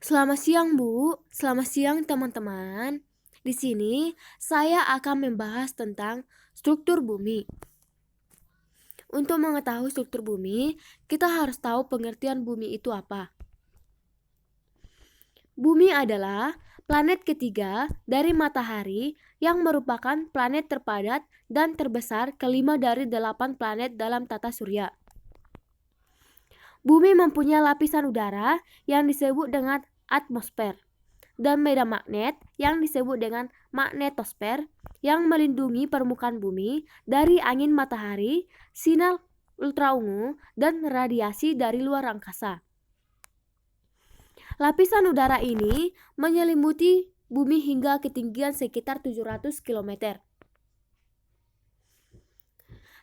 Selamat siang, Bu. Selamat siang, teman-teman. Di sini saya akan membahas tentang struktur bumi. Untuk mengetahui struktur bumi, kita harus tahu pengertian bumi itu apa. Bumi adalah planet ketiga dari matahari yang merupakan planet terpadat dan terbesar kelima dari 8 planet dalam tata surya. Bumi mempunyai lapisan udara yang disebut dengan atmosfer dan medan magnet yang disebut dengan magnetosfer yang melindungi permukaan bumi dari angin matahari, sinar ultraungu, dan radiasi dari luar angkasa. Lapisan udara ini menyelimuti bumi hingga ketinggian sekitar 700 km.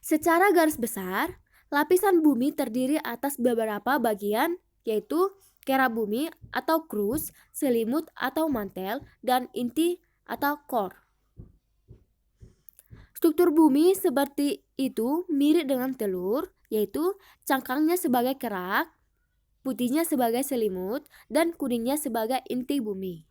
Secara garis besar, lapisan bumi terdiri atas beberapa bagian, yaitu kera bumi atau crust, selimut atau mantel, dan inti atau core. Struktur bumi seperti itu mirip dengan telur, yaitu cangkangnya sebagai kerak, putihnya sebagai selimut, dan kuningnya sebagai inti bumi.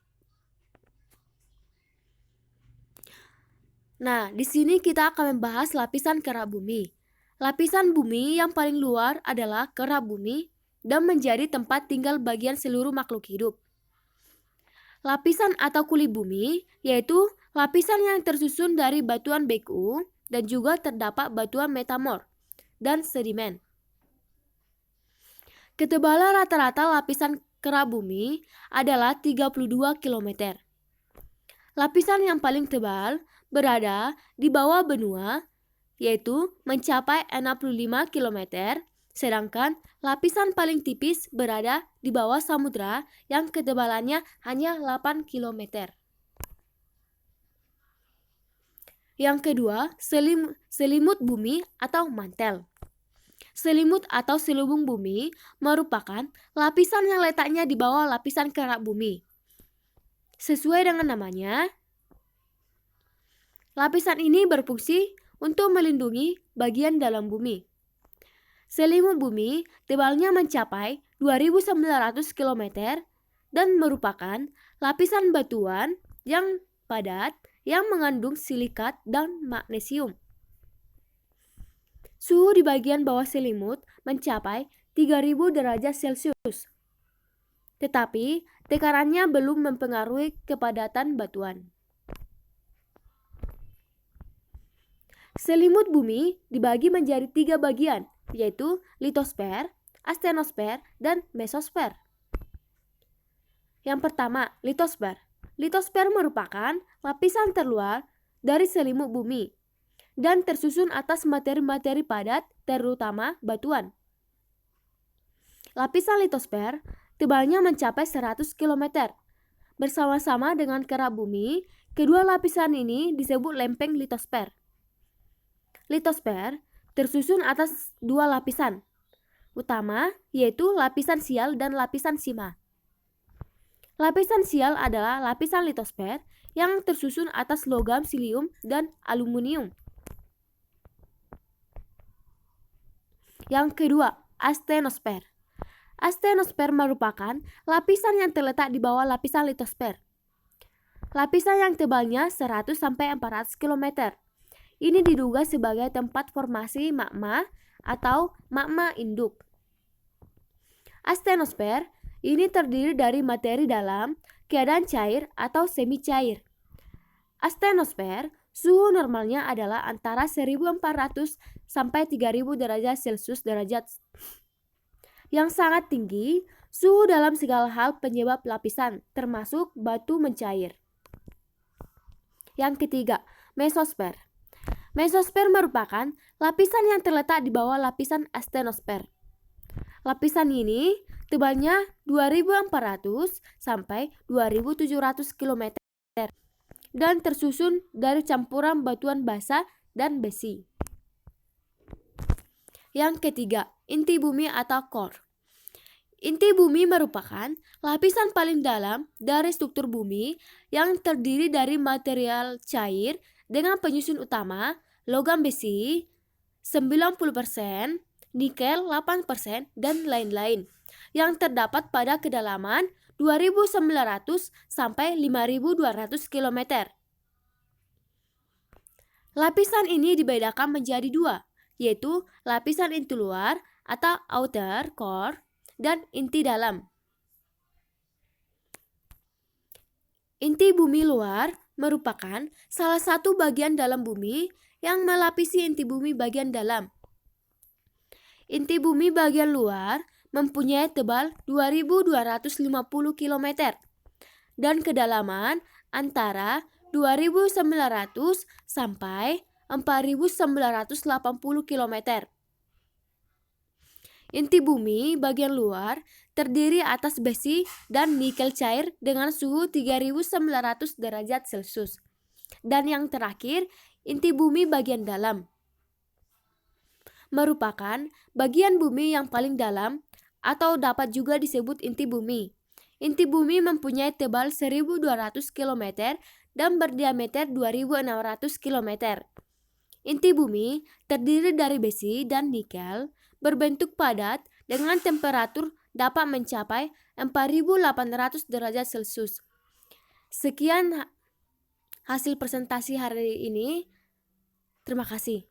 Nah, di sini kita akan membahas lapisan kerak bumi. Lapisan bumi yang paling luar adalah kerak bumi dan menjadi tempat tinggal bagian seluruh makhluk hidup. Lapisan atau kulit bumi yaitu lapisan yang tersusun dari batuan beku dan juga terdapat batuan metamorf dan sedimen. Ketebalan rata-rata lapisan kerak bumi adalah 32 km. Lapisan yang paling tebal berada di bawah benua, yaitu mencapai 65 km, sedangkan lapisan paling tipis berada di bawah samudra yang ketebalannya hanya 8 km. Yang kedua, selimut bumi atau mantel. Selimut atau selubung bumi merupakan lapisan yang letaknya di bawah lapisan kerak bumi. Sesuai dengan namanya, lapisan ini berfungsi untuk melindungi bagian dalam bumi. Selimut bumi tebalnya mencapai 2.900 km dan merupakan lapisan batuan yang padat yang mengandung silikat dan magnesium. Suhu di bagian bawah selimut mencapai 3.000 derajat Celcius. Tetapi tekanannya belum mempengaruhi kepadatan batuan. Selimut bumi dibagi menjadi 3 bagian, yaitu litosfer, astenosfer, dan mesosfer. Yang pertama, litosfer. Litosfer merupakan lapisan terluar dari selimut bumi dan tersusun atas materi-materi padat, terutama batuan. Lapisan litosfer tebalnya mencapai 100 km. Bersama-sama dengan kerak bumi, kedua lapisan ini disebut lempeng litosfer. Litosfer tersusun atas 2 lapisan utama, yaitu lapisan sial dan lapisan sima. Lapisan sial adalah lapisan litosfer yang tersusun atas logam silium dan aluminium. Yang kedua, astenosfer. Astenosfer merupakan lapisan yang terletak di bawah lapisan litosfer. Lapisan yang tebalnya 100-400 km. Ini diduga sebagai tempat formasi magma atau magma induk. Astenosfer ini terdiri dari materi dalam keadaan cair atau semi cair. Astenosfer suhu normalnya adalah antara 1.400 sampai 3.000 derajat Celcius yang sangat tinggi. Suhu dalam segala hal penyebab lapisan, termasuk batu mencair. Yang ketiga, mesosfer. Mesosfer merupakan lapisan yang terletak di bawah lapisan astenosfer. Lapisan ini tebalnya 2.400 sampai 2.700 km dan tersusun dari campuran batuan basa dan besi. Yang ketiga, inti bumi atau core. Inti bumi merupakan lapisan paling dalam dari struktur bumi yang terdiri dari material cair dengan penyusun utama logam besi 90%, nikel 8%, dan lain-lain yang terdapat pada kedalaman 2.900 sampai 5.200 km. Lapisan ini dibedakan menjadi dua, yaitu lapisan inti luar atau outer core dan inti dalam. Inti bumi luar merupakan salah satu bagian dalam bumi yang melapisi inti bumi bagian dalam. Inti bumi bagian luar mempunyai tebal 2.250 km dan kedalaman antara 2.900 sampai 4.980 km. Inti bumi bagian luar terdiri atas besi dan nikel cair dengan suhu 3.900 derajat Celcius. Dan yang terakhir, inti bumi bagian dalam merupakan bagian bumi yang paling dalam atau dapat juga disebut inti bumi. Inti bumi mempunyai tebal 1.200 km dan berdiameter 2.600 km. Inti bumi terdiri dari besi dan nikel, berbentuk padat dengan temperatur dapat mencapai 4.800 derajat Celcius. Sekian hasil presentasi hari ini. Terima kasih.